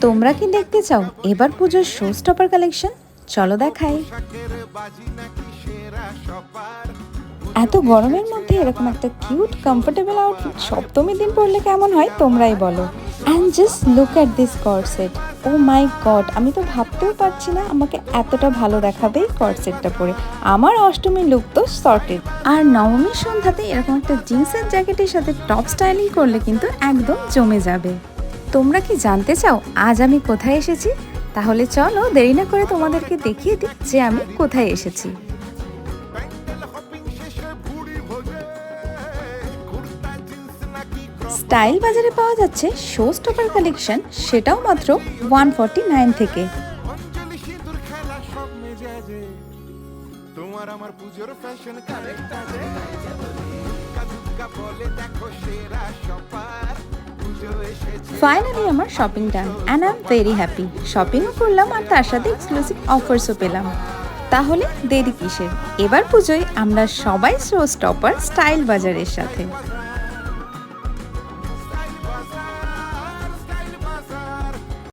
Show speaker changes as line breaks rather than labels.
তোমরা কি দেখতে চাও এবার পুজোর শো স্টপার কালেকশন? চলো দেখাই। এত গরমের মধ্যে এরকম একটা কিউট কমফোর্টেবল আউটফিট সপ্তমীর দিন পরলে কেমন হয় তোমরাই বলো। And just look at this corset. Oh my god, আমি তো ভাবতেও পারছি না আমাকে এতটা ভালো দেখাবে এই কর্সেটটা পরে। আমার অষ্টমীর লুক তো সর্টেড। আর নবমীর সন্ধ্যাতে এরকম একটা জিন্সের জ্যাকেটের সাথে টপ স্টাইলিং করলে কিন্তু একদম জমে যাবে। তোমরা কি জানতে চাও আজ আমি কোথায় এসেছি? তাহলে চলো দেরি না করে তোমাদেরকে দেখিয়ে দিই যে আমি কোথায় এসেছি। স্টাইল বাজারে পাওয়া যাচ্ছে শো স্টপার কালেকশন, সেটাও মাত্র 149 থেকে। ফাইনালি আমার shopping done and I am very happy. শপিংও করলাম আর তার সাথে এক্সক্লুসিভ অফার্সও পেলাম। তাহলে দেরি কিসের, এবার পুজোয় আমরা সবাই শো স্টপার স্টাইল বাজারের সাথে।